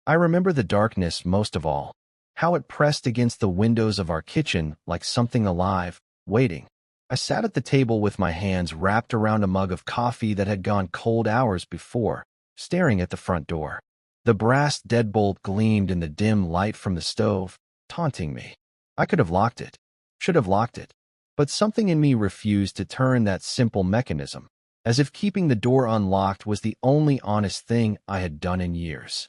I remember the darkness most of all, how it pressed against the windows of our kitchen like something alive, waiting. I sat at the table with my hands wrapped around a mug of coffee that had gone cold hours before, staring at the front door. The brass deadbolt gleamed in the dim light from the stove, taunting me. I could have locked it, should have locked it, but something in me refused to turn that simple mechanism, as if keeping the door unlocked was the only honest thing I had done in years.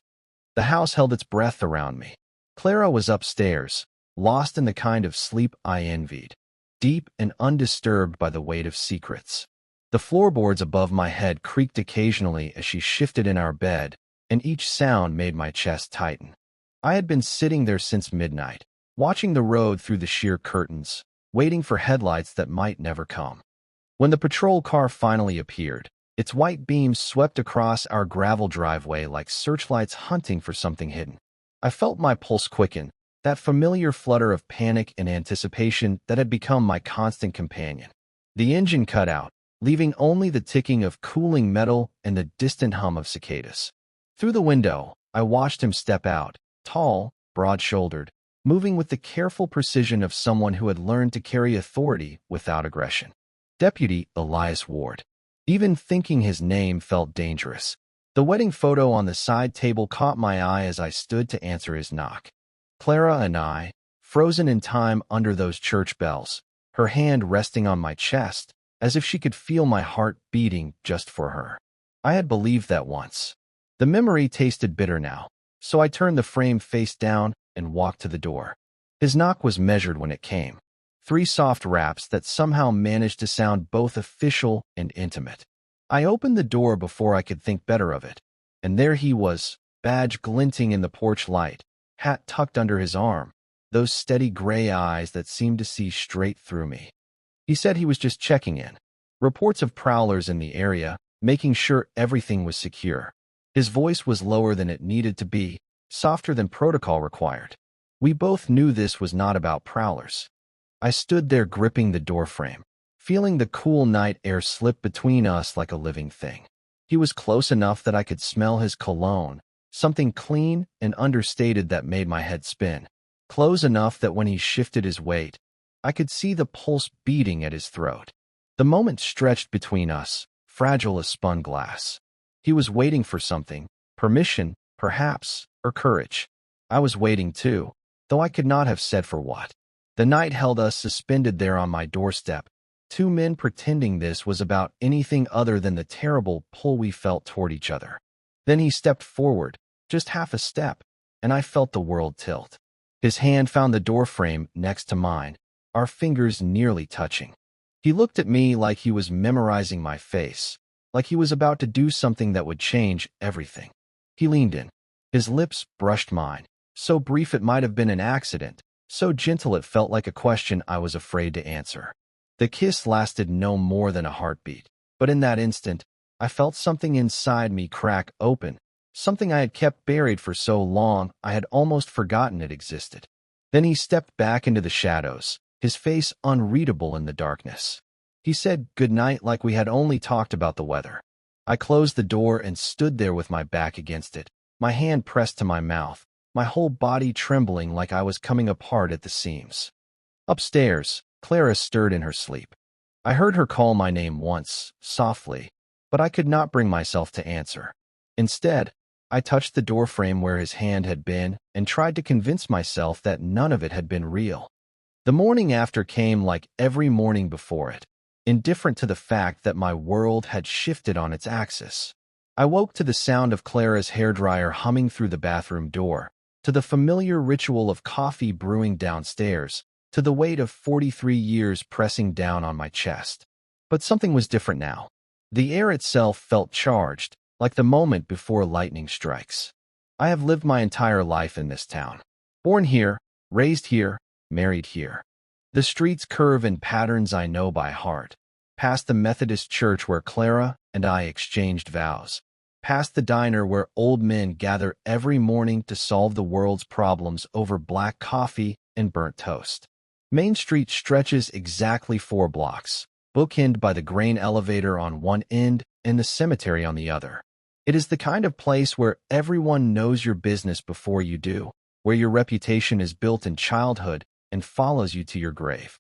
The house held its breath around me. Clara was upstairs, lost in the kind of sleep I envied, deep and undisturbed by the weight of secrets. The floorboards above my head creaked occasionally as she shifted in our bed, and each sound made my chest tighten. I had been sitting there since midnight, watching the road through the sheer curtains, waiting for headlights that might never come. When the patrol car finally appeared, its white beams swept across our gravel driveway like searchlights hunting for something hidden. I felt my pulse quicken, that familiar flutter of panic and anticipation that had become my constant companion. The engine cut out, leaving only the ticking of cooling metal and the distant hum of cicadas. Through the window, I watched him step out, tall, broad-shouldered, moving with the careful precision of someone who had learned to carry authority without aggression. Deputy Elias Ward. Even thinking his name felt dangerous. The wedding photo on the side table caught my eye as I stood to answer his knock. Clara and I, frozen in time under those church bells, her hand resting on my chest, as if she could feel my heart beating just for her. I had believed that once. The memory tasted bitter now, so I turned the frame face down and walked to the door. His knock was measured when it came. 3 soft raps that somehow managed to sound both official and intimate. I opened the door before I could think better of it, and there he was, badge glinting in the porch light, hat tucked under his arm, those steady gray eyes that seemed to see straight through me. He said he was just checking in. Reports of prowlers in the area, making sure everything was secure. His voice was lower than it needed to be, softer than protocol required. We both knew this was not about prowlers. I stood there gripping the doorframe, feeling the cool night air slip between us like a living thing. He was close enough that I could smell his cologne, something clean and understated that made my head spin. Close enough that when he shifted his weight, I could see the pulse beating at his throat. The moment stretched between us, fragile as spun glass. He was waiting for something, permission, perhaps, or courage. I was waiting too, though I could not have said for what. The night held us suspended there on my doorstep, 2 men pretending this was about anything other than the terrible pull we felt toward each other. Then he stepped forward, just half a step, and I felt the world tilt. His hand found the doorframe next to mine, our fingers nearly touching. He looked at me like he was memorizing my face, like he was about to do something that would change everything. He leaned in. His lips brushed mine, so brief it might have been an accident, so gentle it felt like a question I was afraid to answer. The kiss lasted no more than a heartbeat, but in that instant, I felt something inside me crack open, something I had kept buried for so long I had almost forgotten it existed. Then he stepped back into the shadows, his face unreadable in the darkness. He said goodnight like we had only talked about the weather. I closed the door and stood there with my back against it, my hand pressed to my mouth, my whole body trembling like I was coming apart at the seams. Upstairs, Clara stirred in her sleep. I heard her call my name once, softly, but I could not bring myself to answer. Instead, I touched the doorframe where his hand had been and tried to convince myself that none of it had been real. The morning after came like every morning before it, indifferent to the fact that my world had shifted on its axis. I woke to the sound of Clara's hairdryer humming through the bathroom door, to the familiar ritual of coffee brewing downstairs, to the weight of 43 years pressing down on my chest. But something was different now. The air itself felt charged, like the moment before lightning strikes. I have lived my entire life in this town. Born here, raised here, married here. The streets curve in patterns I know by heart. Past the Methodist church where Clara and I exchanged vows. Past the diner where old men gather every morning to solve the world's problems over black coffee and burnt toast. Main Street stretches exactly 4 blocks, bookended by the grain elevator on one end and the cemetery on the other. It is the kind of place where everyone knows your business before you do, where your reputation is built in childhood and follows you to your grave.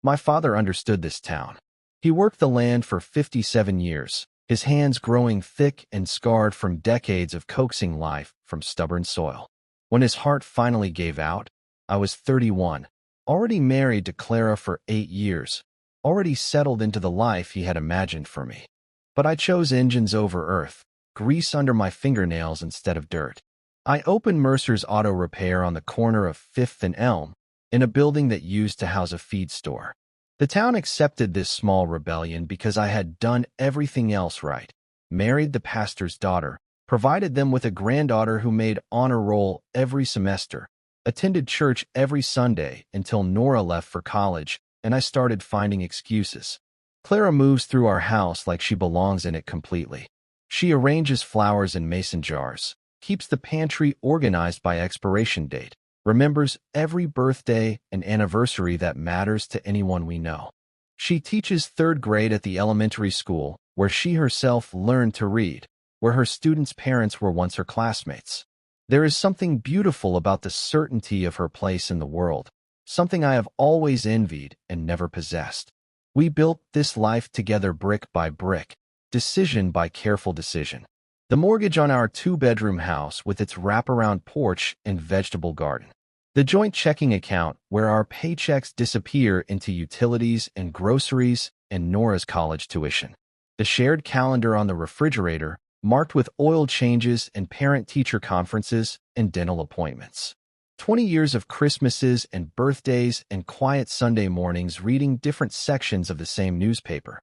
My father understood this town. He worked the land for 57 years, his hands growing thick and scarred from decades of coaxing life from stubborn soil. When his heart finally gave out, I was 31, already married to Clara for 8 years, already settled into the life he had imagined for me. But I chose engines over earth, grease under my fingernails instead of dirt. I opened Mercer's Auto Repair on the corner of 5th and Elm, in a building that used to house a feed store. The town accepted this small rebellion because I had done everything else right, married the pastor's daughter, provided them with a granddaughter who made honor roll every semester, attended church every Sunday until Nora left for college and I started finding excuses. Clara moves through our house like she belongs in it completely. She arranges flowers in mason jars, keeps the pantry organized by expiration date, remembers every birthday and anniversary that matters to anyone we know. She teaches 3rd grade at the elementary school where she herself learned to read, where her students' parents were once her classmates. There is something beautiful about the certainty of her place in the world, something I have always envied and never possessed. We built this life together brick by brick, decision by careful decision. The mortgage on our 2-bedroom house with its wraparound porch and vegetable garden. The joint checking account where our paychecks disappear into utilities and groceries and Nora's college tuition. The shared calendar on the refrigerator marked with oil changes and parent-teacher conferences and dental appointments. 20 years of Christmases and birthdays and quiet Sunday mornings reading different sections of the same newspaper.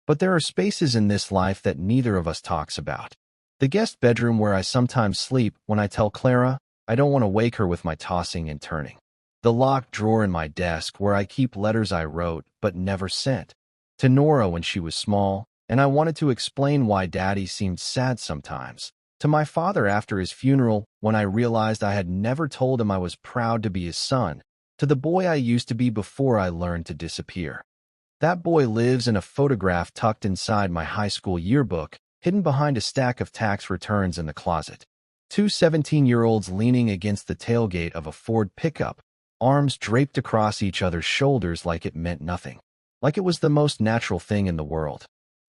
But there are spaces in this life that neither of us talks about. The guest bedroom where I sometimes sleep when I tell Clara I don't want to wake her with my tossing and turning. The locked drawer in my desk where I keep letters I wrote but never sent. To Nora when she was small, and I wanted to explain why Daddy seemed sad sometimes. To my father after his funeral when I realized I had never told him I was proud to be his son. To the boy I used to be before I learned to disappear. That boy lives in a photograph tucked inside my high school yearbook, hidden behind a stack of tax returns in the closet. 2 17-year-olds leaning against the tailgate of a Ford pickup, arms draped across each other's shoulders like it meant nothing, like it was the most natural thing in the world.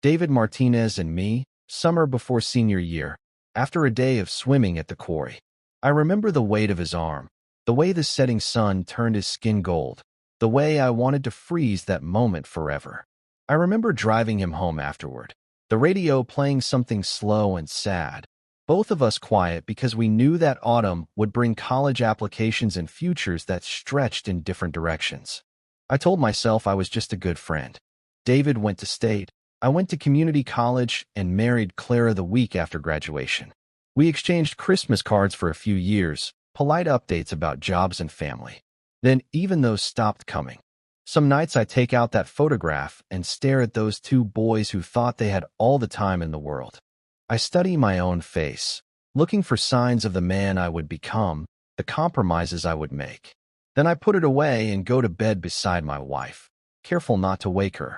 David Martinez and me, summer before senior year, after a day of swimming at the quarry. I remember the weight of his arm, the way the setting sun turned his skin gold, the way I wanted to freeze that moment forever. I remember driving him home afterward, the radio playing something slow and sad, both of us quiet because we knew that autumn would bring college applications and futures that stretched in different directions. I told myself I was just a good friend. David went to state, I went to community college and married Clara the week after graduation. We exchanged Christmas cards for a few years, polite updates about jobs and family. Then even those stopped coming. Some nights I take out that photograph and stare at those 2 boys who thought they had all the time in the world. I study my own face, looking for signs of the man I would become, the compromises I would make. Then I put it away and go to bed beside my wife, careful not to wake her.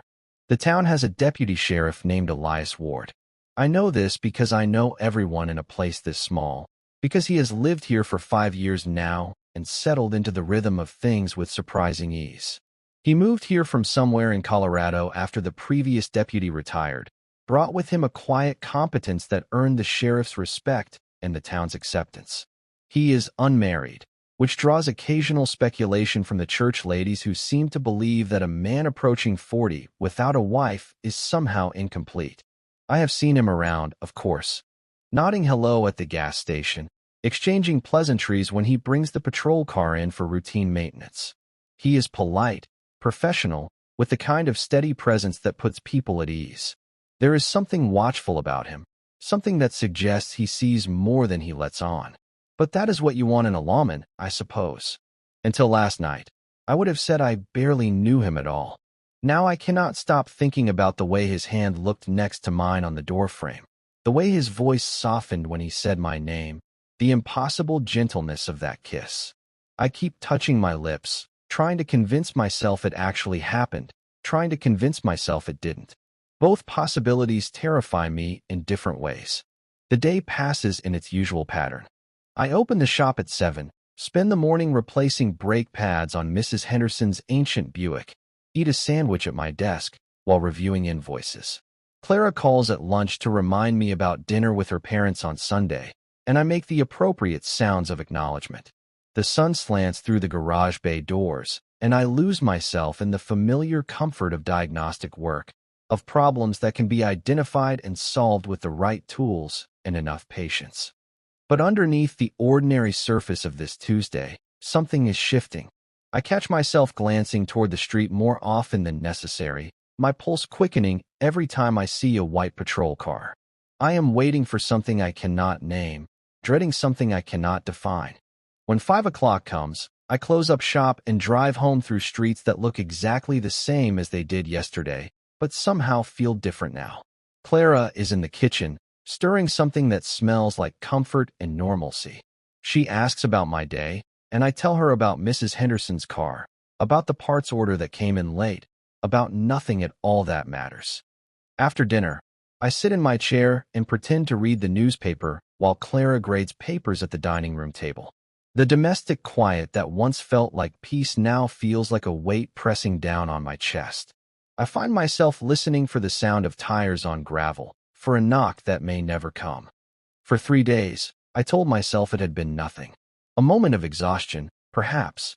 The town has a deputy sheriff named Elias Ward. I know this because I know everyone in a place this small, because he has lived here for 5 years now and settled into the rhythm of things with surprising ease. He moved here from somewhere in Colorado after the previous deputy retired, brought with him a quiet competence that earned the sheriff's respect and the town's acceptance. He is unmarried, which draws occasional speculation from the church ladies who seem to believe that a man approaching 40 without a wife is somehow incomplete. I have seen him around, of course, nodding hello at the gas station, exchanging pleasantries when he brings the patrol car in for routine maintenance. He is polite, professional, with the kind of steady presence that puts people at ease. There is something watchful about him, something that suggests he sees more than he lets on. But that is what you want in a lawman, I suppose. Until last night, I would have said I barely knew him at all. Now I cannot stop thinking about the way his hand looked next to mine on the doorframe, the way his voice softened when he said my name, the impossible gentleness of that kiss. I keep touching my lips, trying to convince myself it actually happened, trying to convince myself it didn't. Both possibilities terrify me in different ways. The day passes in its usual pattern. I open the shop at 7, spend the morning replacing brake pads on Mrs. Henderson's ancient Buick, eat a sandwich at my desk while reviewing invoices. Clara calls at lunch to remind me about dinner with her parents on Sunday, and I make the appropriate sounds of acknowledgement. The sun slants through the garage bay doors, and I lose myself in the familiar comfort of diagnostic work, of problems that can be identified and solved with the right tools and enough patience. But underneath the ordinary surface of this Tuesday, something is shifting. I catch myself glancing toward the street more often than necessary, my pulse quickening every time I see a white patrol car. I am waiting for something I cannot name, dreading something I cannot define. When 5 o'clock comes, I close up shop and drive home through streets that look exactly the same as they did yesterday, but somehow feel different now. Clara is in the kitchen, stirring something that smells like comfort and normalcy. She asks about my day, and I tell her about Mrs. Henderson's car, about the parts order that came in late, about nothing at all that matters. After dinner, I sit in my chair and pretend to read the newspaper while Clara grades papers at the dining room table. The domestic quiet that once felt like peace now feels like a weight pressing down on my chest. I find myself listening for the sound of tires on gravel, for a knock that may never come. For 3 days, I told myself it had been nothing. A moment of exhaustion, perhaps.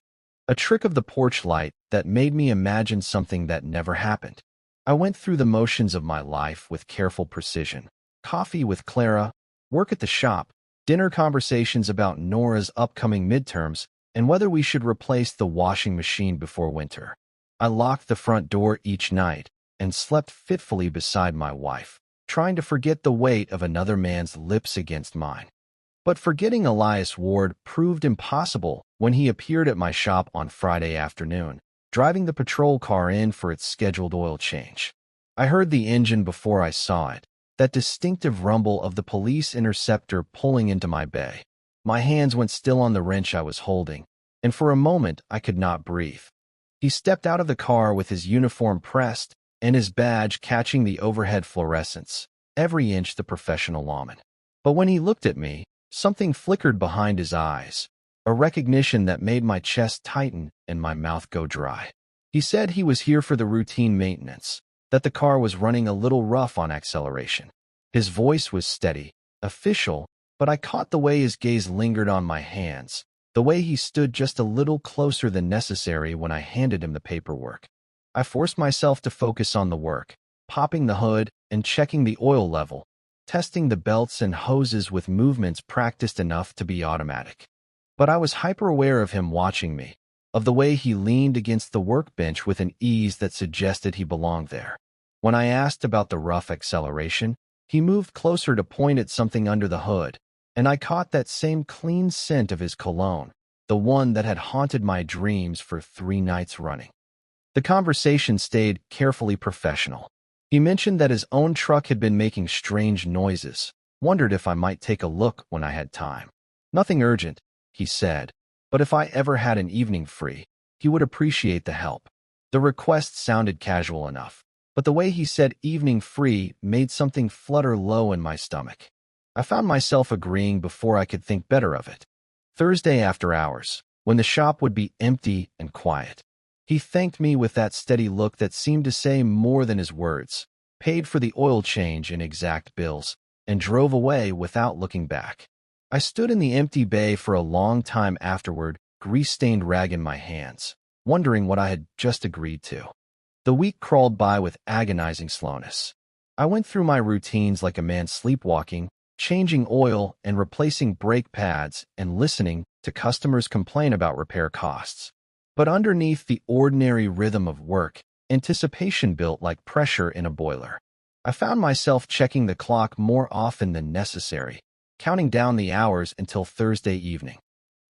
A trick of the porch light that made me imagine something that never happened. I went through the motions of my life with careful precision. Coffee with Clara, work at the shop, dinner conversations about Nora's upcoming midterms, and whether we should replace the washing machine before winter. I locked the front door each night and slept fitfully beside my wife, trying to forget the weight of another man's lips against mine. But forgetting Elias Ward proved impossible when he appeared at my shop on Friday afternoon, driving the patrol car in for its scheduled oil change. I heard the engine before I saw it, that distinctive rumble of the police interceptor pulling into my bay. My hands went still on the wrench I was holding, and for a moment I could not breathe. He stepped out of the car with his uniform pressed and his badge catching the overhead fluorescence, every inch the professional lawman. But when he looked at me, something flickered behind his eyes, a recognition that made my chest tighten and my mouth go dry. He said he was here for the routine maintenance, that the car was running a little rough on acceleration. His voice was steady, official, but I caught the way his gaze lingered on my hands, the way he stood just a little closer than necessary when I handed him the paperwork. I forced myself to focus on the work, popping the hood and checking the oil level, testing the belts and hoses with movements practiced enough to be automatic. But I was hyper-aware of him watching me, of the way he leaned against the workbench with an ease that suggested he belonged there. When I asked about the rough acceleration, he moved closer to point at something under the hood, and I caught that same clean scent of his cologne, the one that had haunted my dreams for 3 nights running. The conversation stayed carefully professional. He mentioned that his own truck had been making strange noises, wondered if I might take a look when I had time. Nothing urgent, he said, but if I ever had an evening free, he would appreciate the help. The request sounded casual enough, but the way he said evening free made something flutter low in my stomach. I found myself agreeing before I could think better of it. Thursday after hours, when the shop would be empty and quiet. He thanked me with that steady look that seemed to say more than his words, paid for the oil change in exact bills, and drove away without looking back. I stood in the empty bay for a long time afterward, grease-stained rag in my hands, wondering what I had just agreed to. The week crawled by with agonizing slowness. I went through my routines like a man sleepwalking, changing oil and replacing brake pads and listening to customers complain about repair costs. But underneath the ordinary rhythm of work, anticipation built like pressure in a boiler. I found myself checking the clock more often than necessary, counting down the hours until Thursday evening.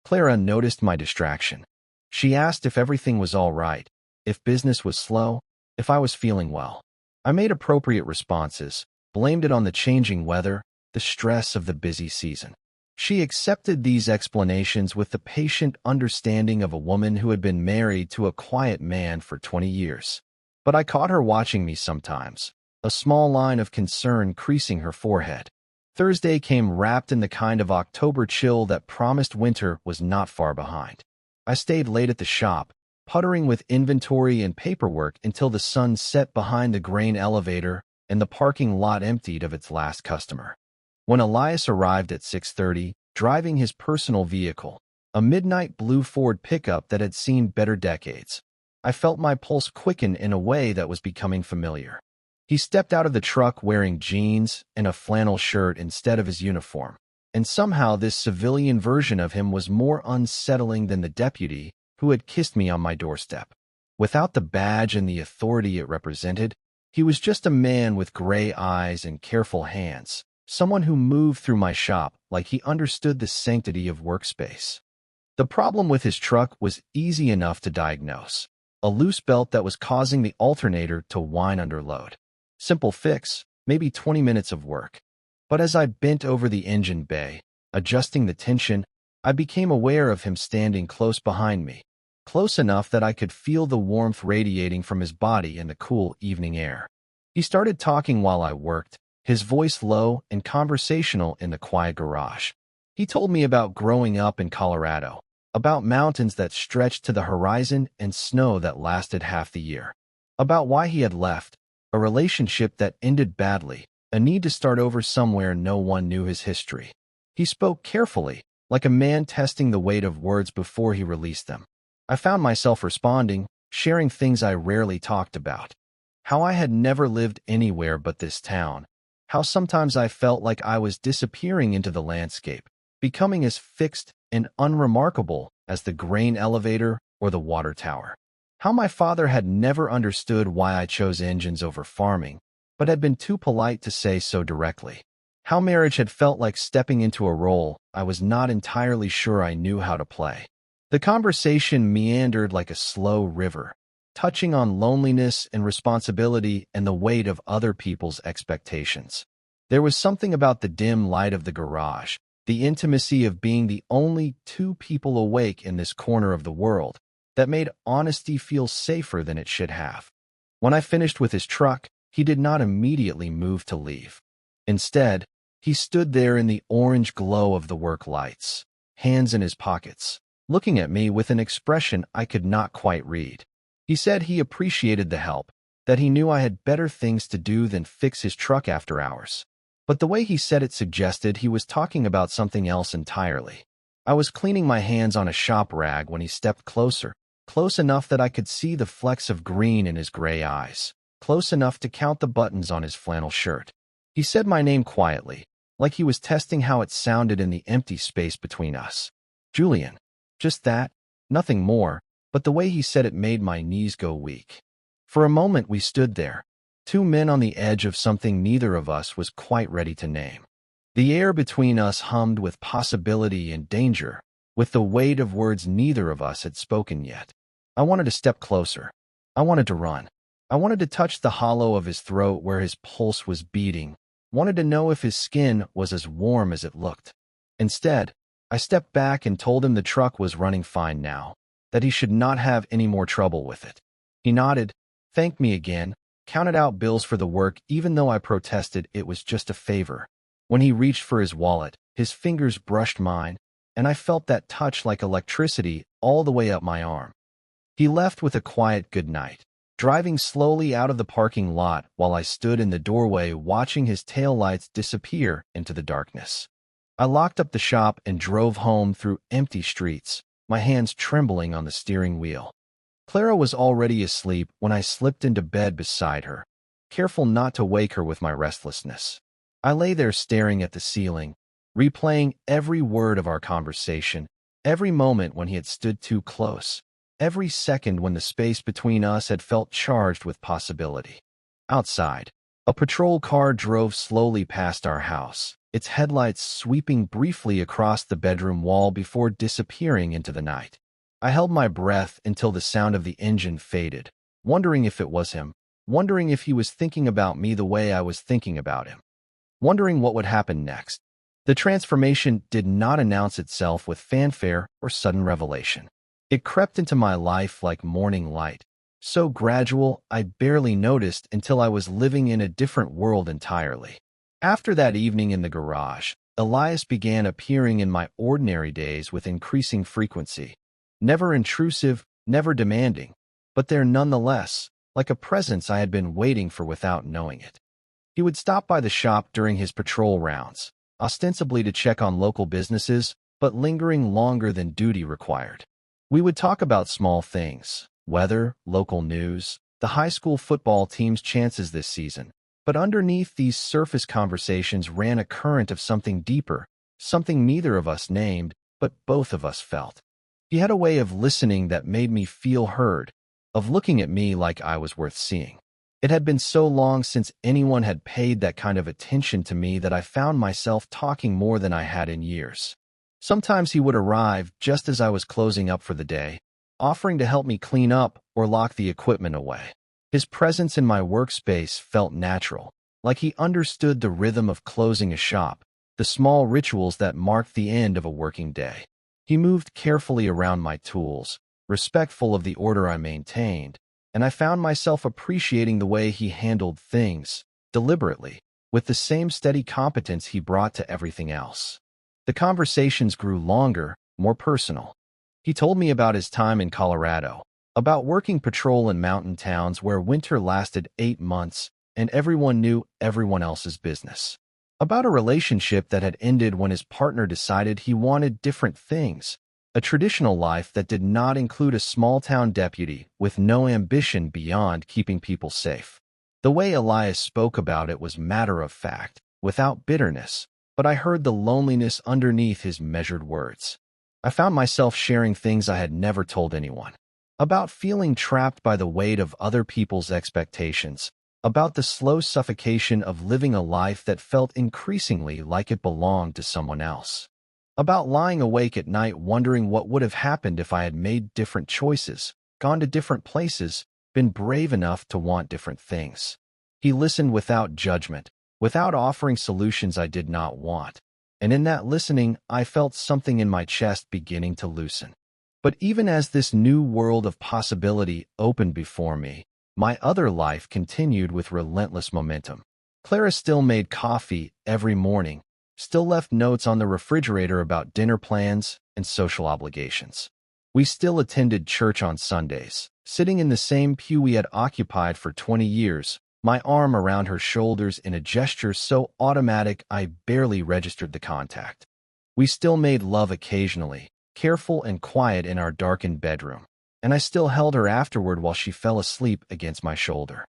Clara noticed my distraction. She asked if everything was all right, if business was slow, if I was feeling well. I made appropriate responses, blamed it on the changing weather, the stress of the busy season. She accepted these explanations with the patient understanding of a woman who had been married to a quiet man for 20 years. But I caught her watching me sometimes, a small line of concern creasing her forehead. Thursday came wrapped in the kind of October chill that promised winter was not far behind. I stayed late at the shop, puttering with inventory and paperwork until the sun set behind the grain elevator and the parking lot emptied of its last customer. When Elias arrived at 6:30, driving his personal vehicle, a midnight blue Ford pickup that had seen better decades, I felt my pulse quicken in a way that was becoming familiar. He stepped out of the truck wearing jeans and a flannel shirt instead of his uniform, and somehow this civilian version of him was more unsettling than the deputy who had kissed me on my doorstep. Without the badge and the authority it represented, he was just a man with gray eyes and careful hands, someone who moved through my shop like he understood the sanctity of workspace. The problem with his truck was easy enough to diagnose: a loose belt that was causing the alternator to whine under load. Simple fix, maybe 20 minutes of work. But as I bent over the engine bay, adjusting the tension, I became aware of him standing close behind me, close enough that I could feel the warmth radiating from his body in the cool evening air. He started talking while I worked, his voice low and conversational in the quiet garage. He told me about growing up in Colorado, about mountains that stretched to the horizon and snow that lasted half the year, about why he had left, a relationship that ended badly, a need to start over somewhere no one knew his history. He spoke carefully, like a man testing the weight of words before he released them. I found myself responding, sharing things I rarely talked about. How I had never lived anywhere but this town. How sometimes I felt like I was disappearing into the landscape, becoming as fixed and unremarkable as the grain elevator or the water tower. How my father had never understood why I chose engines over farming, but had been too polite to say so directly. How marriage had felt like stepping into a role I was not entirely sure I knew how to play. The conversation meandered like a slow river, touching on loneliness and responsibility and the weight of other people's expectations. There was something about the dim light of the garage, the intimacy of being the only two people awake in this corner of the world, that made honesty feel safer than it should have. When I finished with his truck, he did not immediately move to leave. Instead, he stood there in the orange glow of the work lights, hands in his pockets, looking at me with an expression I could not quite read. He said he appreciated the help, that he knew I had better things to do than fix his truck after hours. But the way he said it suggested he was talking about something else entirely. I was cleaning my hands on a shop rag when he stepped closer, close enough that I could see the flecks of green in his gray eyes, close enough to count the buttons on his flannel shirt. He said my name quietly, like he was testing how it sounded in the empty space between us. Julian. Just that, nothing more, but the way he said it made my knees go weak. For a moment we stood there, two men on the edge of something neither of us was quite ready to name. The air between us hummed with possibility and danger, with the weight of words neither of us had spoken yet. I wanted to step closer. I wanted to run. I wanted to touch the hollow of his throat where his pulse was beating, wanted to know if his skin was as warm as it looked. Instead, I stepped back and told him the truck was running fine now, that he should not have any more trouble with it. He nodded, thanked me again, counted out bills for the work even though I protested it was just a favor. When he reached for his wallet, his fingers brushed mine, and I felt that touch like electricity all the way up my arm. He left with a quiet good night, driving slowly out of the parking lot while I stood in the doorway watching his taillights disappear into the darkness. I locked up the shop and drove home through empty streets, my hands trembling on the steering wheel. Clara was already asleep when I slipped into bed beside her, careful not to wake her with my restlessness. I lay there staring at the ceiling, replaying every word of our conversation, every moment when he had stood too close, every second when the space between us had felt charged with possibility. Outside, a patrol car drove slowly past our house, its headlights sweeping briefly across the bedroom wall before disappearing into the night. I held my breath until the sound of the engine faded, wondering if it was him, wondering if he was thinking about me the way I was thinking about him, wondering what would happen next. The transformation did not announce itself with fanfare or sudden revelation. It crept into my life like morning light, so gradual I barely noticed until I was living in a different world entirely. After that evening in the garage, Elias began appearing in my ordinary days with increasing frequency. Never intrusive, never demanding, but there nonetheless, like a presence I had been waiting for without knowing it. He would stop by the shop during his patrol rounds, ostensibly to check on local businesses, but lingering longer than duty required. We would talk about small things, weather, local news, the high school football team's chances this season. But underneath these surface conversations ran a current of something deeper, something neither of us named, but both of us felt. He had a way of listening that made me feel heard, of looking at me like I was worth seeing. It had been so long since anyone had paid that kind of attention to me that I found myself talking more than I had in years. Sometimes he would arrive just as I was closing up for the day, offering to help me clean up or lock the equipment away. His presence in my workspace felt natural, like he understood the rhythm of closing a shop, the small rituals that marked the end of a working day. He moved carefully around my tools, respectful of the order I maintained, and I found myself appreciating the way he handled things, deliberately, with the same steady competence he brought to everything else. The conversations grew longer, more personal. He told me about his time in Colorado, about working patrol in mountain towns where winter lasted 8 months and everyone knew everyone else's business. About a relationship that had ended when his partner decided he wanted different things, a traditional life that did not include a small-town deputy with no ambition beyond keeping people safe. The way Elias spoke about it was matter-of-fact, without bitterness, but I heard the loneliness underneath his measured words. I found myself sharing things I had never told anyone. About feeling trapped by the weight of other people's expectations, about the slow suffocation of living a life that felt increasingly like it belonged to someone else. About lying awake at night wondering what would have happened if I had made different choices, gone to different places, been brave enough to want different things. He listened without judgment, without offering solutions I did not want. And in that listening, I felt something in my chest beginning to loosen. But even as this new world of possibility opened before me, my other life continued with relentless momentum. Clara still made coffee every morning, still left notes on the refrigerator about dinner plans and social obligations. We still attended church on Sundays, sitting in the same pew we had occupied for 20 years, my arm around her shoulders in a gesture so automatic I barely registered the contact. We still made love occasionally, careful and quiet in our darkened bedroom, and I still held her afterward while she fell asleep against my shoulder.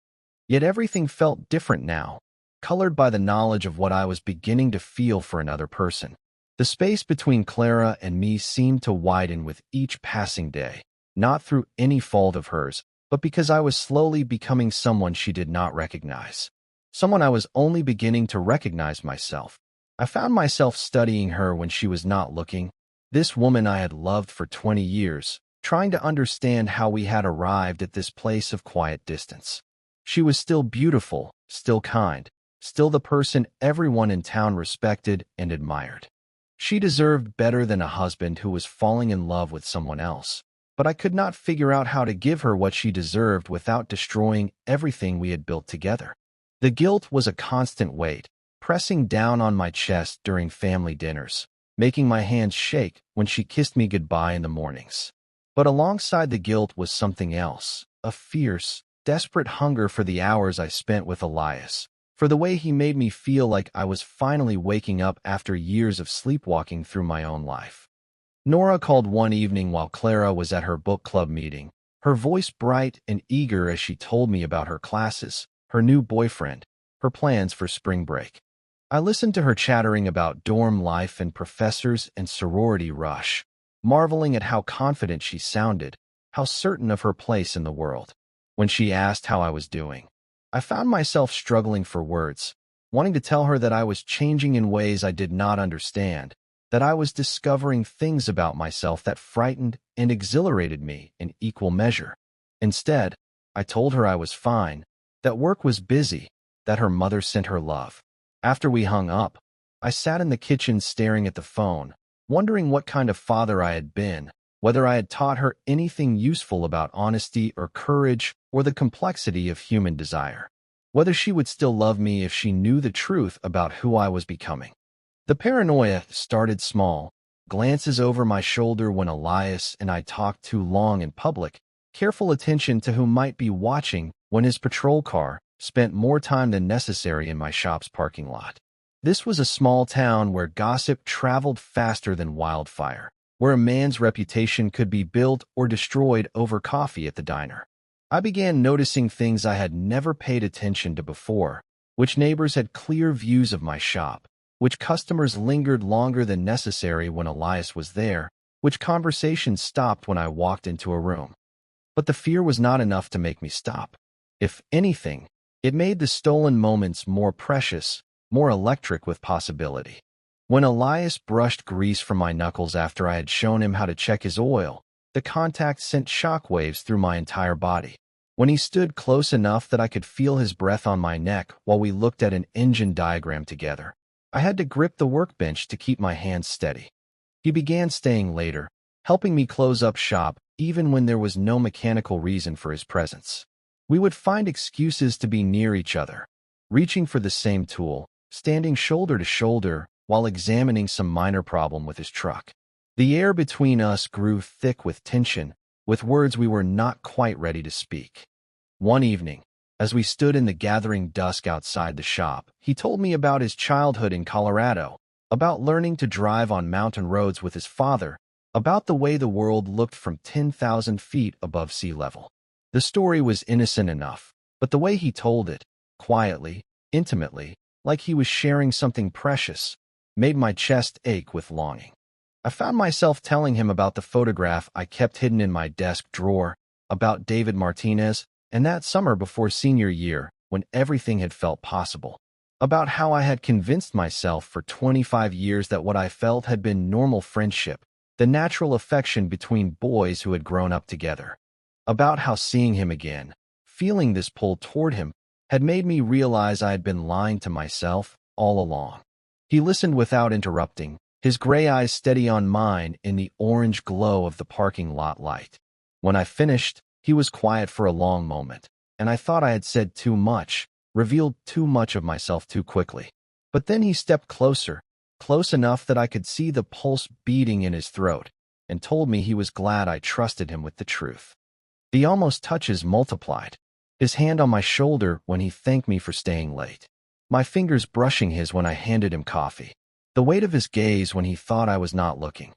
Yet everything felt different now, colored by the knowledge of what I was beginning to feel for another person. The space between Clara and me seemed to widen with each passing day, not through any fault of hers, but because I was slowly becoming someone she did not recognize. Someone I was only beginning to recognize myself. I found myself studying her when she was not looking, this woman I had loved for 20 years, trying to understand how we had arrived at this place of quiet distance. She was still beautiful, still kind, still the person everyone in town respected and admired. She deserved better than a husband who was falling in love with someone else, but I could not figure out how to give her what she deserved without destroying everything we had built together. The guilt was a constant weight, pressing down on my chest during family dinners, making my hands shake when she kissed me goodbye in the mornings. But alongside the guilt was something else, a fierce, desperate hunger for the hours I spent with Elias, for the way he made me feel like I was finally waking up after years of sleepwalking through my own life. Nora called one evening while Clara was at her book club meeting, her voice bright and eager as she told me about her classes, her new boyfriend, her plans for spring break. I listened to her chattering about dorm life and professors and sorority rush, marveling at how confident she sounded, how certain of her place in the world. When she asked how I was doing, I found myself struggling for words, wanting to tell her that I was changing in ways I did not understand, that I was discovering things about myself that frightened and exhilarated me in equal measure. Instead, I told her I was fine, that work was busy, that her mother sent her love. After we hung up, I sat in the kitchen staring at the phone, wondering what kind of father I had been, whether I had taught her anything useful about honesty or courage or the complexity of human desire. whether she would still love me if she knew the truth about who I was becoming. The paranoia started small, glances over my shoulder when Elias and I talked too long in public, careful attention to who might be watching when his patrol car spent more time than necessary in my shop's parking lot. This was a small town where gossip traveled faster than wildfire, where a man's reputation could be built or destroyed over coffee at the diner. I began noticing things I had never paid attention to before, which neighbors had clear views of my shop, which customers lingered longer than necessary when Elias was there, which conversations stopped when I walked into a room. But the fear was not enough to make me stop. If anything, it made the stolen moments more precious, more electric with possibility. When Elias brushed grease from my knuckles after I had shown him how to check his oil, the contact sent shockwaves through my entire body. When he stood close enough that I could feel his breath on my neck while we looked at an engine diagram together, I had to grip the workbench to keep my hands steady. He began staying later, helping me close up shop even when there was no mechanical reason for his presence. We would find excuses to be near each other, reaching for the same tool, standing shoulder to shoulder while examining some minor problem with his truck. The air between us grew thick with tension, with words we were not quite ready to speak. One evening, as we stood in the gathering dusk outside the shop, he told me about his childhood in Colorado, about learning to drive on mountain roads with his father, about the way the world looked from 10,000 feet above sea level. The story was innocent enough, but the way he told it, quietly, intimately, like he was sharing something precious, made my chest ache with longing. I found myself telling him about the photograph I kept hidden in my desk drawer, about David Martinez, and that summer before senior year, when everything had felt possible. About how I had convinced myself for 25 years that what I felt had been normal friendship, the natural affection between boys who had grown up together. About how seeing him again, feeling this pull toward him, had made me realize I had been lying to myself all along. He listened without interrupting, his gray eyes steady on mine in the orange glow of the parking lot light. When I finished, he was quiet for a long moment, and I thought I had said too much, revealed too much of myself too quickly. But then he stepped closer, close enough that I could see the pulse beating in his throat, and told me he was glad I trusted him with the truth. The almost touches multiplied, his hand on my shoulder when he thanked me for staying late, my fingers brushing his when I handed him coffee, the weight of his gaze when he thought I was not looking.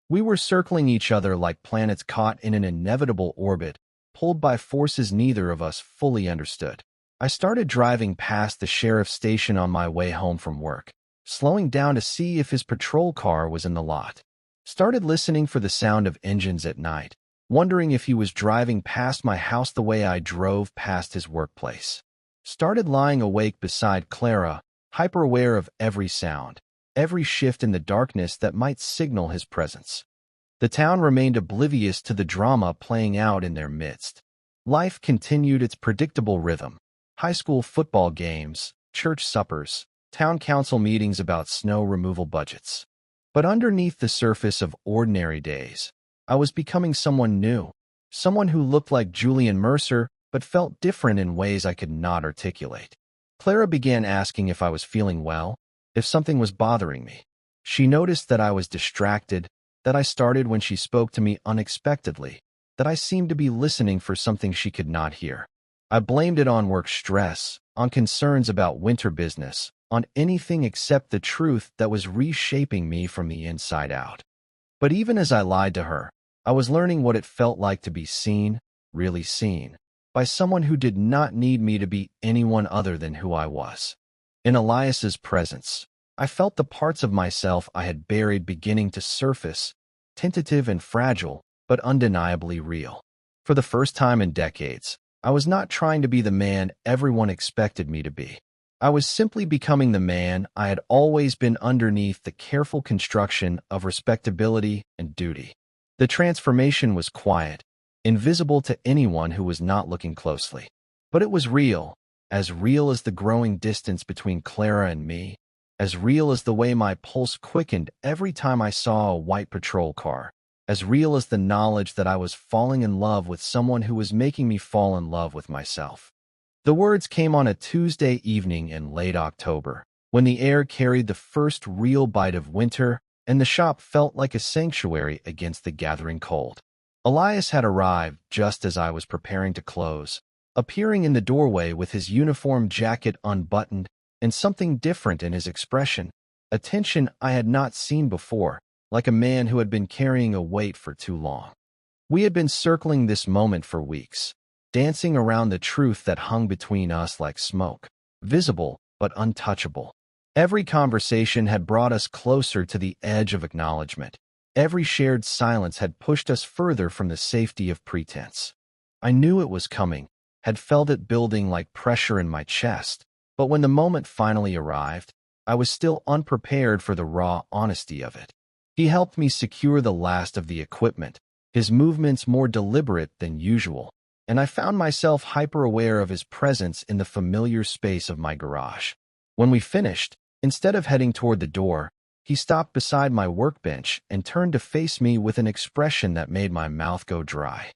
We were circling each other like planets caught in an inevitable orbit, pulled by forces neither of us fully understood. I started driving past the sheriff's station on my way home from work, slowing down to see if his patrol car was in the lot. Started listening for the sound of engines at night, wondering if he was driving past my house the way I drove past his workplace. Started lying awake beside Clara, hyper-aware of every sound, every shift in the darkness that might signal his presence. The town remained oblivious to the drama playing out in their midst. Life continued its predictable rhythm: high school football games, church suppers, town council meetings about snow removal budgets. But underneath the surface of ordinary days, I was becoming someone new, someone who looked like Julian Mercer but felt different in ways I could not articulate. Clara began asking if I was feeling well, if something was bothering me. She noticed that I was distracted, that I started when she spoke to me unexpectedly, that I seemed to be listening for something she could not hear. I blamed it on work stress, on concerns about winter business, on anything except the truth that was reshaping me from the inside out. But even as I lied to her, I was learning what it felt like to be seen, really seen, by someone who did not need me to be anyone other than who I was. In Elias's presence, I felt the parts of myself I had buried beginning to surface, tentative and fragile, but undeniably real. For the first time in decades, I was not trying to be the man everyone expected me to be. I was simply becoming the man I had always been underneath the careful construction of respectability and duty. The transformation was quiet, invisible to anyone who was not looking closely. But it was real as the growing distance between Clara and me, as real as the way my pulse quickened every time I saw a white patrol car, as real as the knowledge that I was falling in love with someone who was making me fall in love with myself. The words came on a Tuesday evening in late October, when the air carried the first real bite of winter and the shop felt like a sanctuary against the gathering cold. Elias had arrived just as I was preparing to close, appearing in the doorway with his uniform jacket unbuttoned and something different in his expression, a tension I had not seen before, like a man who had been carrying a weight for too long. We had been circling this moment for weeks, dancing around the truth that hung between us like smoke, visible but untouchable. Every conversation had brought us closer to the edge of acknowledgement. Every shared silence had pushed us further from the safety of pretense. I knew it was coming, had felt it building like pressure in my chest, but when the moment finally arrived, I was still unprepared for the raw honesty of it. He helped me secure the last of the equipment, his movements more deliberate than usual, and I found myself hyper-aware of his presence in the familiar space of my garage. When we finished, instead of heading toward the door, he stopped beside my workbench and turned to face me with an expression that made my mouth go dry.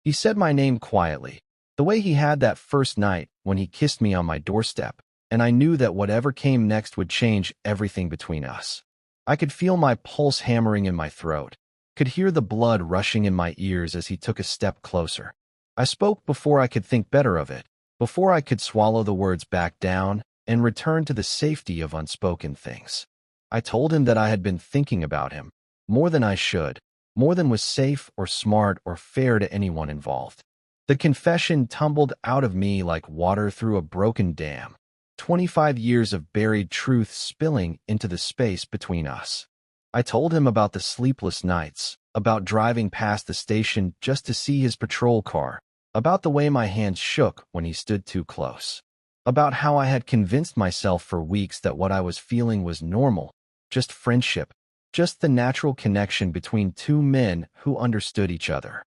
He said my name quietly, the way he had that first night when he kissed me on my doorstep, and I knew that whatever came next would change everything between us. I could feel my pulse hammering in my throat, could hear the blood rushing in my ears as he took a step closer. I spoke before I could think better of it, before I could swallow the words back down and return to the safety of unspoken things. I told him that I had been thinking about him, more than I should, more than was safe or smart or fair to anyone involved. The confession tumbled out of me like water through a broken dam, 25 years of buried truth spilling into the space between us. I told him about the sleepless nights, about driving past the station just to see his patrol car, about the way my hands shook when he stood too close, about how I had convinced myself for weeks that what I was feeling was normal, just friendship, just the natural connection between two men who understood each other,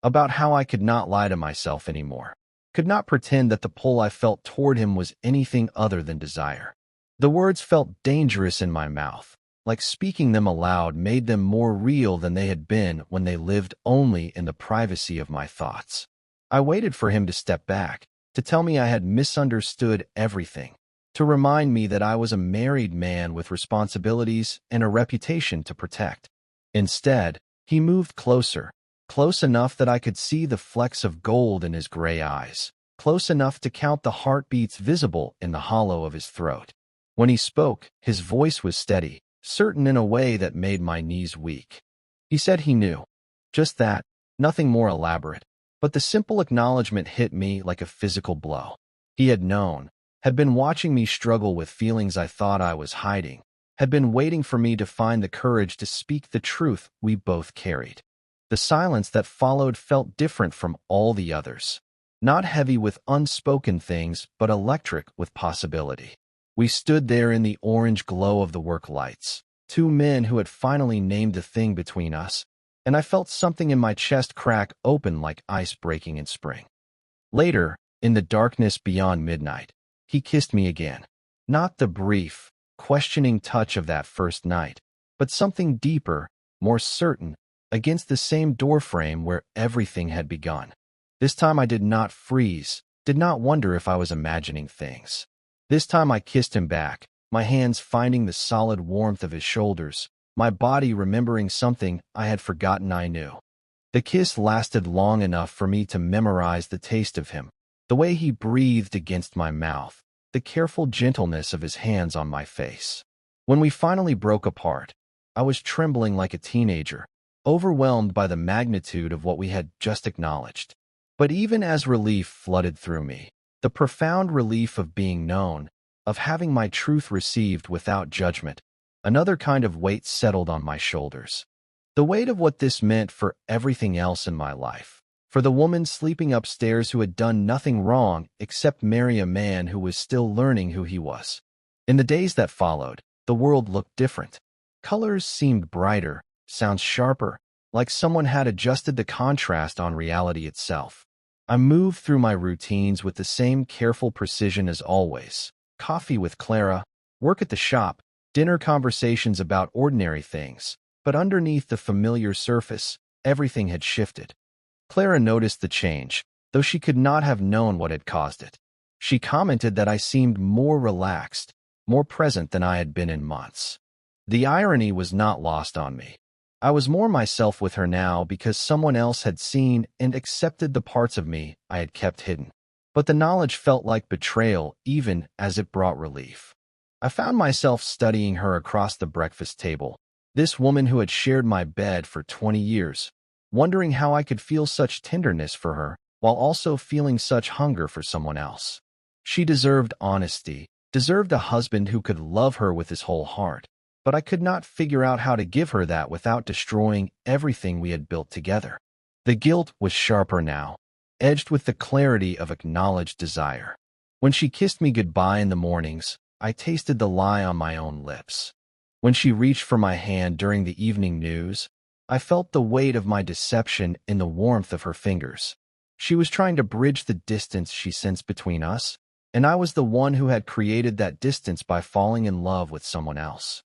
about how I could not lie to myself anymore, could not pretend that the pull I felt toward him was anything other than desire. The words felt dangerous in my mouth, like speaking them aloud made them more real than they had been when they lived only in the privacy of my thoughts. I waited for him to step back, to tell me I had misunderstood everything, to remind me that I was a married man with responsibilities and a reputation to protect. Instead, he moved closer, close enough that I could see the flecks of gold in his gray eyes, close enough to count the heartbeats visible in the hollow of his throat. When he spoke, his voice was steady, certain in a way that made my knees weak. He said he knew. Just that, nothing more elaborate. But the simple acknowledgement hit me like a physical blow. He had known, had been watching me struggle with feelings I thought I was hiding, had been waiting for me to find the courage to speak the truth we both carried. The silence that followed felt different from all the others. Not heavy with unspoken things, but electric with possibility. We stood there in the orange glow of the work lights, two men who had finally named the thing between us, and I felt something in my chest crack open like ice breaking in spring. Later, in the darkness beyond midnight, he kissed me again. Not the brief, questioning touch of that first night, but something deeper, more certain, against the same doorframe where everything had begun. This time I did not freeze, did not wonder if I was imagining things. This time I kissed him back, my hands finding the solid warmth of his shoulders, my body remembering something I had forgotten I knew. The kiss lasted long enough for me to memorize the taste of him, the way he breathed against my mouth, the careful gentleness of his hands on my face. When we finally broke apart, I was trembling like a teenager, overwhelmed by the magnitude of what we had just acknowledged. But even as relief flooded through me, the profound relief of being known, of having my truth received without judgment, another kind of weight settled on my shoulders. The weight of what this meant for everything else in my life, for the woman sleeping upstairs who had done nothing wrong except marry a man who was still learning who he was. In the days that followed, the world looked different. Colors seemed brighter, sounds sharper, like someone had adjusted the contrast on reality itself. I moved through my routines with the same careful precision as always. Coffee with Clara, work at the shop, dinner conversations about ordinary things. But underneath the familiar surface, everything had shifted. Clara noticed the change, though she could not have known what had caused it. She commented that I seemed more relaxed, more present than I had been in months. The irony was not lost on me. I was more myself with her now because someone else had seen and accepted the parts of me I had kept hidden. But the knowledge felt like betrayal even as it brought relief. I found myself studying her across the breakfast table, this woman who had shared my bed for 20 years, wondering how I could feel such tenderness for her while also feeling such hunger for someone else. She deserved honesty, deserved a husband who could love her with his whole heart, but I could not figure out how to give her that without destroying everything we had built together. The guilt was sharper now, edged with the clarity of acknowledged desire. When she kissed me goodbye in the mornings, I tasted the lie on my own lips. When she reached for my hand during the evening news, I felt the weight of my deception in the warmth of her fingers. She was trying to bridge the distance she sensed between us, and I was the one who had created that distance by falling in love with someone else.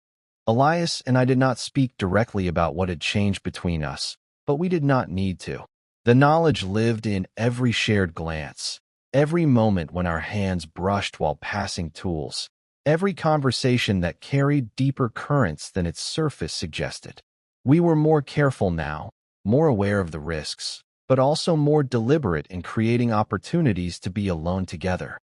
Elias and I did not speak directly about what had changed between us, but we did not need to. The knowledge lived in every shared glance, every moment when our hands brushed while passing tools, every conversation that carried deeper currents than its surface suggested. We were more careful now, more aware of the risks, but also more deliberate in creating opportunities to be alone together.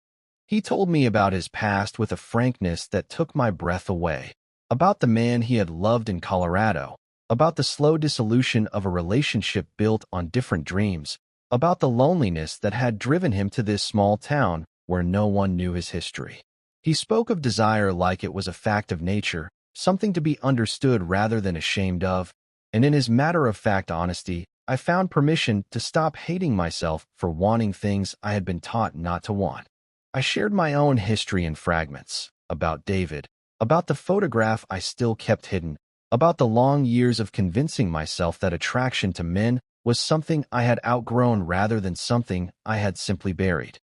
He told me about his past with a frankness that took my breath away, about the man he had loved in Colorado, about the slow dissolution of a relationship built on different dreams, about the loneliness that had driven him to this small town where no one knew his history. He spoke of desire like it was a fact of nature, something to be understood rather than ashamed of, and in his matter-of-fact honesty, I found permission to stop hating myself for wanting things I had been taught not to want. I shared my own history in fragments, about David, about the photograph I still kept hidden, about the long years of convincing myself that attraction to men was something I had outgrown rather than something I had simply buried.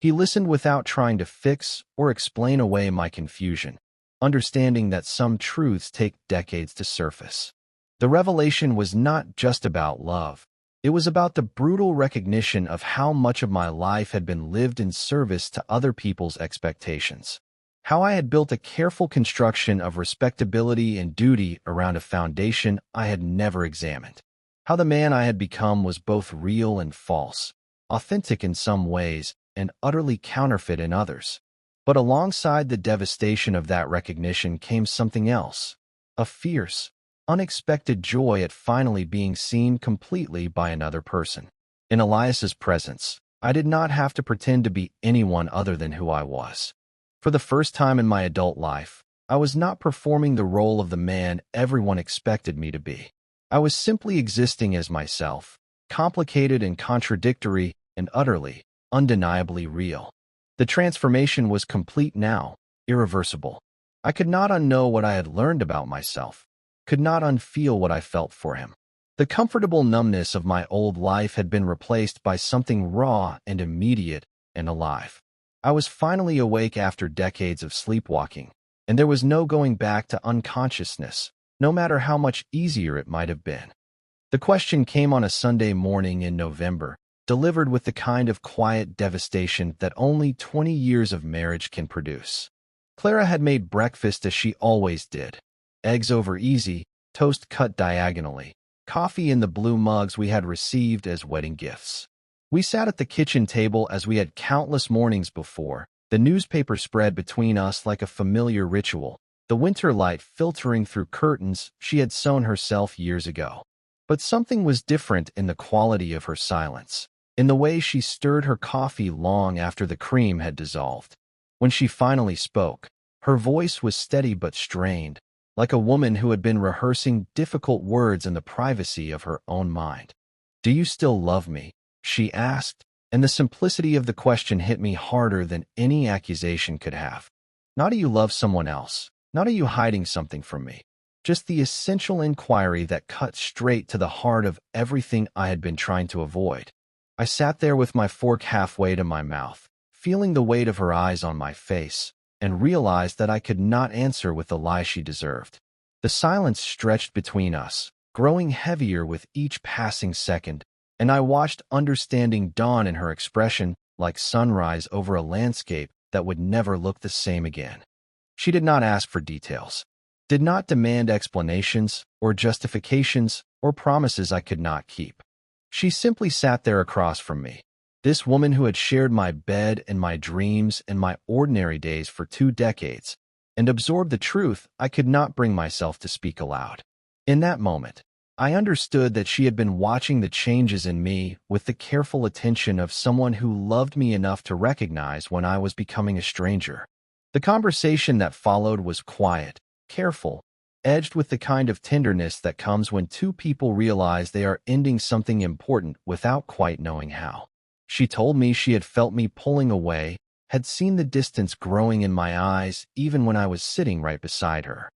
He listened without trying to fix or explain away my confusion, understanding that some truths take decades to surface. The revelation was not just about love. It was about the brutal recognition of how much of my life had been lived in service to other people's expectations. How I had built a careful construction of respectability and duty around a foundation I had never examined. How the man I had become was both real and false, authentic in some ways and utterly counterfeit in others. But alongside the devastation of that recognition came something else, a fierce, unexpected joy at finally being seen completely by another person. In Elias's presence, I did not have to pretend to be anyone other than who I was. For the first time in my adult life, I was not performing the role of the man everyone expected me to be. I was simply existing as myself, complicated and contradictory and utterly, undeniably real. The transformation was complete now, irreversible. I could not unknow what I had learned about myself, could not unfeel what I felt for him. The comfortable numbness of my old life had been replaced by something raw and immediate and alive. I was finally awake after decades of sleepwalking, and there was no going back to unconsciousness, no matter how much easier it might have been. The question came on a Sunday morning in November, delivered with the kind of quiet devastation that only 20 years of marriage can produce. Clara had made breakfast as she always did. Eggs over easy, toast cut diagonally, coffee in the blue mugs we had received as wedding gifts. We sat at the kitchen table as we had countless mornings before, the newspaper spread between us like a familiar ritual, the winter light filtering through curtains she had sewn herself years ago. But something was different in the quality of her silence, in the way she stirred her coffee long after the cream had dissolved. When she finally spoke, her voice was steady but strained, like a woman who had been rehearsing difficult words in the privacy of her own mind. "Do you still love me?" she asked, and the simplicity of the question hit me harder than any accusation could have. Not do you love someone else, not are you hiding something from me, just the essential inquiry that cut straight to the heart of everything I had been trying to avoid. I sat there with my fork halfway to my mouth, feeling the weight of her eyes on my face, and realized that I could not answer with the lie she deserved. The silence stretched between us, growing heavier with each passing second, and I watched understanding dawn in her expression like sunrise over a landscape that would never look the same again. She did not ask for details, did not demand explanations or justifications or promises I could not keep. She simply sat there across from me, this woman who had shared my bed and my dreams and my ordinary days for 2 decades, and absorbed the truth I could not bring myself to speak aloud. In that moment, I understood that she had been watching the changes in me with the careful attention of someone who loved me enough to recognize when I was becoming a stranger. The conversation that followed was quiet, careful, edged with the kind of tenderness that comes when two people realize they are ending something important without quite knowing how. She told me she had felt me pulling away, had seen the distance growing in my eyes even when I was sitting right beside her.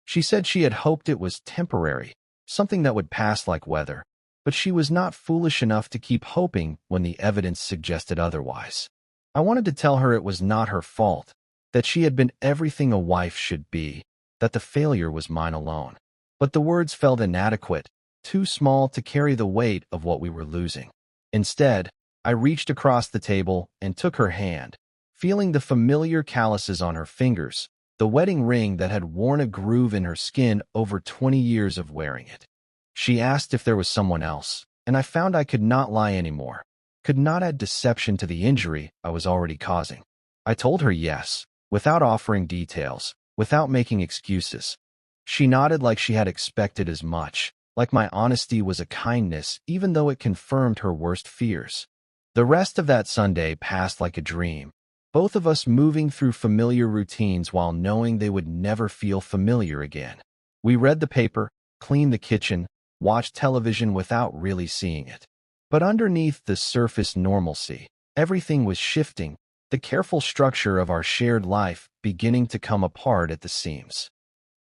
She said she had hoped it was temporary, something that would pass like weather, but she was not foolish enough to keep hoping when the evidence suggested otherwise. I wanted to tell her it was not her fault, that she had been everything a wife should be, that the failure was mine alone. But the words felt inadequate, too small to carry the weight of what we were losing. Instead, I reached across the table and took her hand, feeling the familiar calluses on her fingers, the wedding ring that had worn a groove in her skin over 20 years of wearing it. She asked if there was someone else, and I found I could not lie anymore, could not add deception to the injury I was already causing. I told her yes, without offering details, without making excuses. She nodded like she had expected as much, like my honesty was a kindness even though it confirmed her worst fears. The rest of that Sunday passed like a dream, both of us moving through familiar routines while knowing they would never feel familiar again. We read the paper, cleaned the kitchen, watched television without really seeing it. But underneath the surface normalcy, everything was shifting, the careful structure of our shared life beginning to come apart at the seams.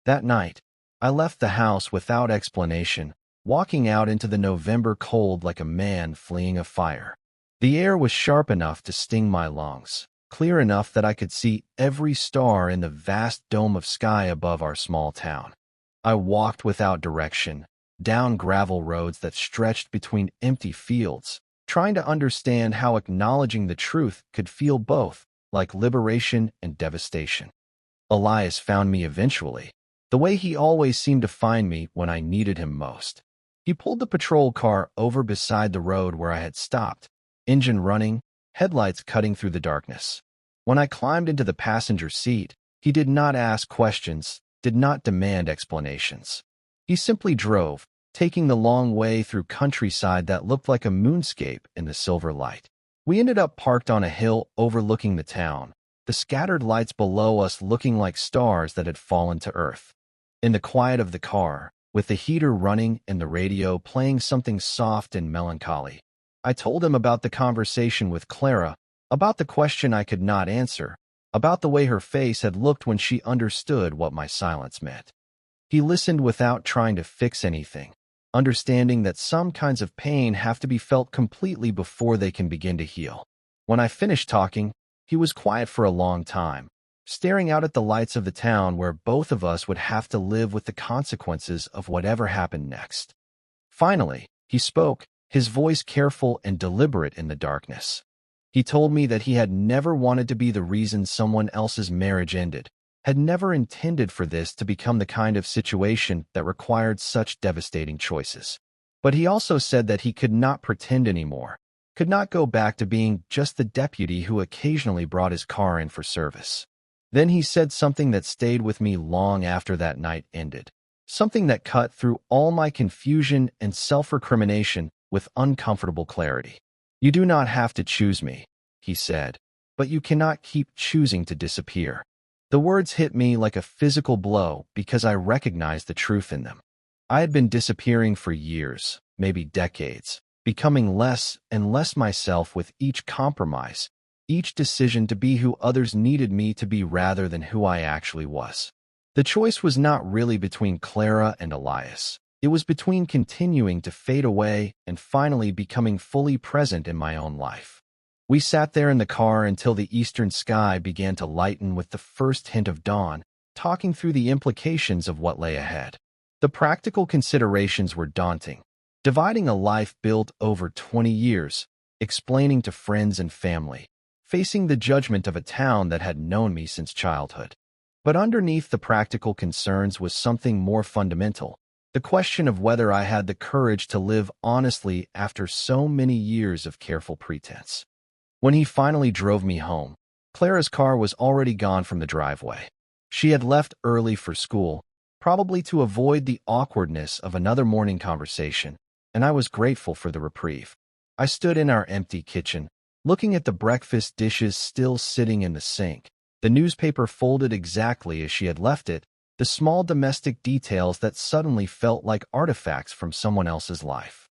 That night, I left the house without explanation, walking out into the November cold like a man fleeing a fire. The air was sharp enough to sting my lungs, clear enough that I could see every star in the vast dome of sky above our small town. I walked without direction, down gravel roads that stretched between empty fields, trying to understand how acknowledging the truth could feel both like liberation and devastation. Elias found me eventually, the way he always seemed to find me when I needed him most. He pulled the patrol car over beside the road where I had stopped, engine running, headlights cutting through the darkness. When I climbed into the passenger seat, he did not ask questions, did not demand explanations. He simply drove, taking the long way through countryside that looked like a moonscape in the silver light. We ended up parked on a hill overlooking the town, the scattered lights below us looking like stars that had fallen to earth. In the quiet of the car, with the heater running and the radio playing something soft and melancholy, I told him about the conversation with Clara, about the question I could not answer, about the way her face had looked when she understood what my silence meant. He listened without trying to fix anything, understanding that some kinds of pain have to be felt completely before they can begin to heal. When I finished talking, he was quiet for a long time, staring out at the lights of the town where both of us would have to live with the consequences of whatever happened next. Finally, he spoke, his voice careful and deliberate in the darkness. He told me that he had never wanted to be the reason someone else's marriage ended, had never intended for this to become the kind of situation that required such devastating choices. But he also said that he could not pretend anymore, could not go back to being just the deputy who occasionally brought his car in for service. Then he said something that stayed with me long after that night ended, something that cut through all my confusion and self-recrimination with uncomfortable clarity. "You do not have to choose me," he said, "but you cannot keep choosing to disappear." The words hit me like a physical blow because I recognized the truth in them. I had been disappearing for years, maybe decades, becoming less and less myself with each compromise, each decision to be who others needed me to be rather than who I actually was. The choice was not really between Clara and Elias. It was between continuing to fade away and finally becoming fully present in my own life. We sat there in the car until the eastern sky began to lighten with the first hint of dawn, talking through the implications of what lay ahead. The practical considerations were daunting. Dividing a life built over 20 years, explaining to friends and family, facing the judgment of a town that had known me since childhood. But underneath the practical concerns was something more fundamental, the question of whether I had the courage to live honestly after so many years of careful pretense. When he finally drove me home, Clara's car was already gone from the driveway. She had left early for school, probably to avoid the awkwardness of another morning conversation, and I was grateful for the reprieve. I stood in our empty kitchen, looking at the breakfast dishes still sitting in the sink, the newspaper folded exactly as she had left it, the small domestic details that suddenly felt like artifacts from someone else's life.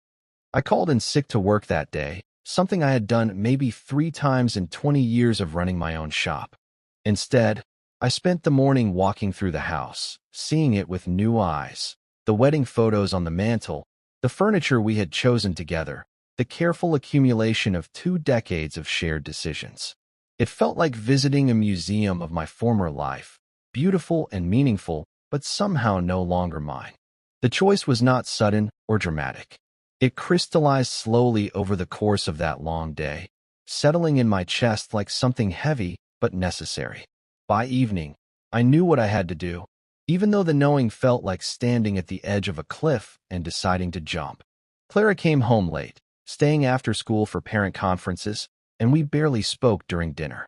I called in sick to work that day, something I had done maybe 3 times in 20 years of running my own shop. Instead, I spent the morning walking through the house, seeing it with new eyes, the wedding photos on the mantel, the furniture we had chosen together, the careful accumulation of 2 decades of shared decisions. It felt like visiting a museum of my former life, beautiful and meaningful, but somehow no longer mine. The choice was not sudden or dramatic. It crystallized slowly over the course of that long day, settling in my chest like something heavy but necessary. By evening, I knew what I had to do, even though the knowing felt like standing at the edge of a cliff and deciding to jump. Clara came home late, staying after school for parent conferences, and we barely spoke during dinner.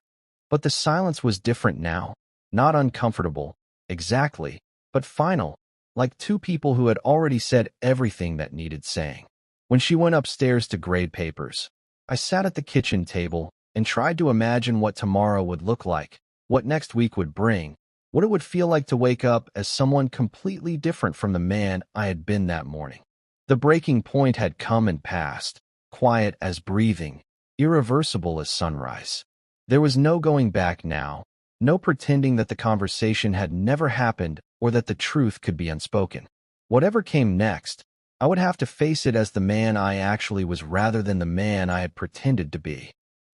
But the silence was different now, not uncomfortable, exactly, but final, like 2 people who had already said everything that needed saying. When she went upstairs to grade papers, I sat at the kitchen table and tried to imagine what tomorrow would look like, what next week would bring, what it would feel like to wake up as someone completely different from the man I had been that morning. The breaking point had come and passed, quiet as breathing, irreversible as sunrise. There was no going back now, no pretending that the conversation had never happened or that the truth could be unspoken. Whatever came next, I would have to face it as the man I actually was rather than the man I had pretended to be.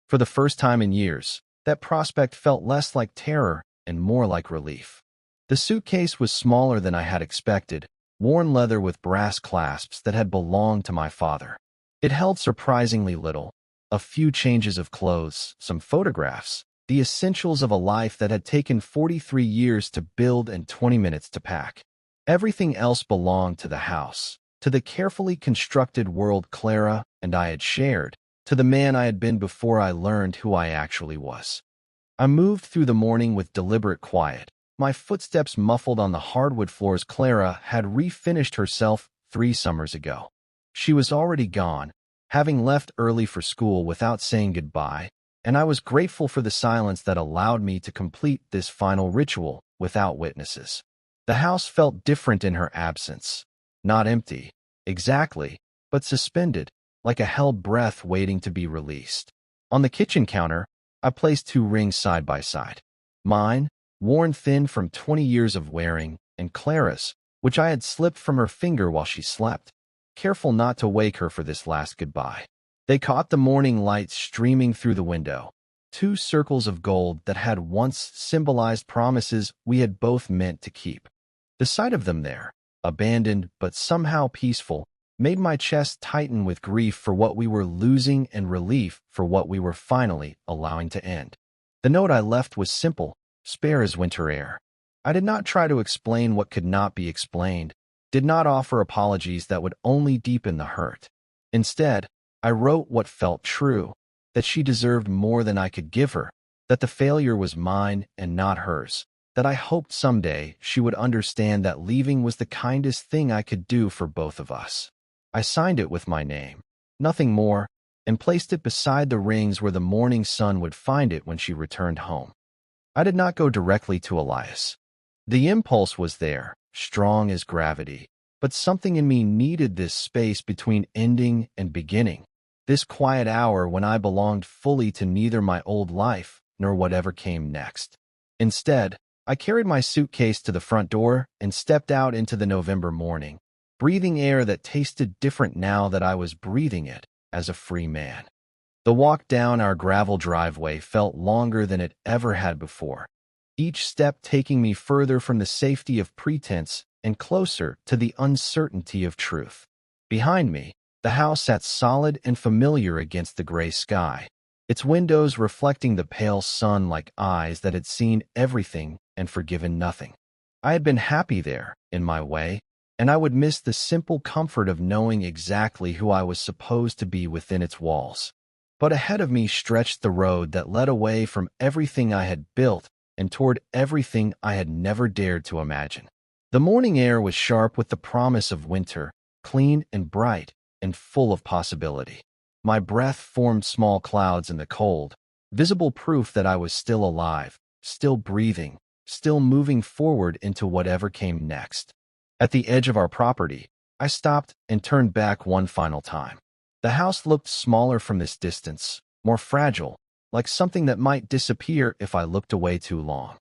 For the first time in years, that prospect felt less like terror and more like relief. The suitcase was smaller than I had expected, worn leather with brass clasps that had belonged to my father. It held surprisingly little, a few changes of clothes, some photographs, the essentials of a life that had taken 43 years to build and 20 minutes to pack. Everything else belonged to the house, to the carefully constructed world Clara and I had shared, to the man I had been before I learned who I actually was. I moved through the morning with deliberate quiet, my footsteps muffled on the hardwood floors. Clara had refinished herself 3 summers ago. She was already gone, having left early for school without saying goodbye, and I was grateful for the silence that allowed me to complete this final ritual without witnesses. The house felt different in her absence, not empty, exactly, but suspended, like a held breath waiting to be released. On the kitchen counter, I placed 2 rings side by side. Mine, worn thin from 20 years of wearing, and Clara's, which I had slipped from her finger while she slept, careful not to wake her for this last goodbye. They caught the morning light streaming through the window, 2 circles of gold that had once symbolized promises we had both meant to keep. The sight of them there, abandoned but somehow peaceful, made my chest tighten with grief for what we were losing and relief for what we were finally allowing to end. The note I left was simple, spare as winter air. I did not try to explain what could not be explained, did not offer apologies that would only deepen the hurt. Instead, I wrote what felt true, that she deserved more than I could give her, that the failure was mine and not hers, that I hoped someday she would understand that leaving was the kindest thing I could do for both of us. I signed it with my name, nothing more, and placed it beside the rings where the morning sun would find it when she returned home. I did not go directly to Elias. The impulse was there, strong as gravity, but something in me needed this space between ending and beginning, this quiet hour when I belonged fully to neither my old life nor whatever came next. Instead, I carried my suitcase to the front door and stepped out into the November morning, breathing air that tasted different now that I was breathing it as a free man. The walk down our gravel driveway felt longer than it ever had before, each step taking me further from the safety of pretense and closer to the uncertainty of truth. Behind me, The house sat solid and familiar against the gray sky, its windows reflecting the pale sun like eyes that had seen everything and forgiven nothing. I had been happy there, in my way, and I would miss the simple comfort of knowing exactly who I was supposed to be within its walls. But ahead of me stretched the road that led away from everything I had built and toward everything I had never dared to imagine. The morning air was sharp with the promise of winter, clean and bright, and full of possibility. My breath formed small clouds in the cold, visible proof that I was still alive, still breathing, still moving forward into whatever came next. At the edge of our property, I stopped and turned back one final time. The house looked smaller from this distance, more fragile, like something that might disappear if I looked away too long.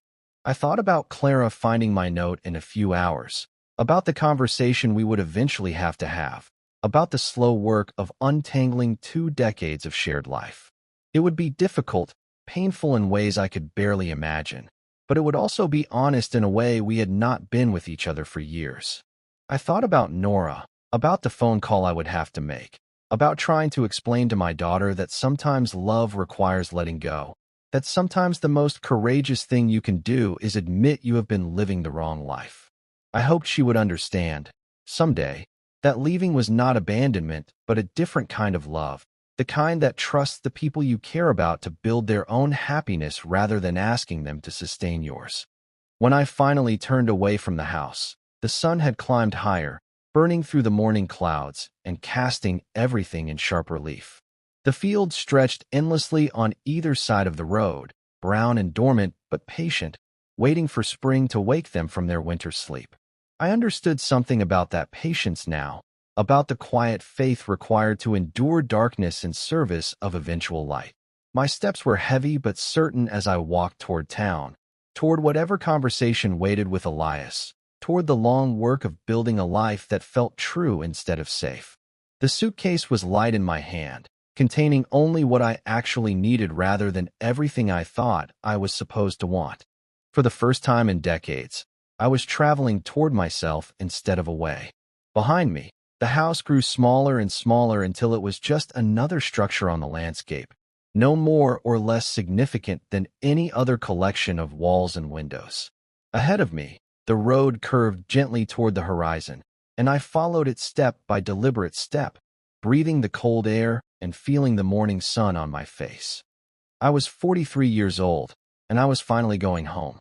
I thought about Clara finding my note in a few hours, about the conversation we would eventually have to have, about the slow work of untangling 2 decades of shared life. It would be difficult, painful in ways I could barely imagine, but it would also be honest in a way we had not been with each other for years. I thought about Nora, about the phone call I would have to make, about trying to explain to my daughter that sometimes love requires letting go, that sometimes the most courageous thing you can do is admit you have been living the wrong life. I hoped she would understand, someday, that leaving was not abandonment, but a different kind of love, the kind that trusts the people you care about to build their own happiness rather than asking them to sustain yours. When I finally turned away from the house, the sun had climbed higher, burning through the morning clouds and casting everything in sharp relief. The fields stretched endlessly on either side of the road, brown and dormant but patient, waiting for spring to wake them from their winter sleep. I understood something about that patience now, about the quiet faith required to endure darkness in service of eventual light. My steps were heavy but certain as I walked toward town, toward whatever conversation waited with Elias, toward the long work of building a life that felt true instead of safe. The suitcase was light in my hand, containing only what I actually needed rather than everything I thought I was supposed to want. For the first time in decades, I was traveling toward myself instead of away. Behind me, the house grew smaller and smaller until it was just another structure on the landscape, no more or less significant than any other collection of walls and windows. Ahead of me, the road curved gently toward the horizon, and I followed it step by deliberate step, breathing the cold air and feeling the morning sun on my face. I was 43 years old, and I was finally going home.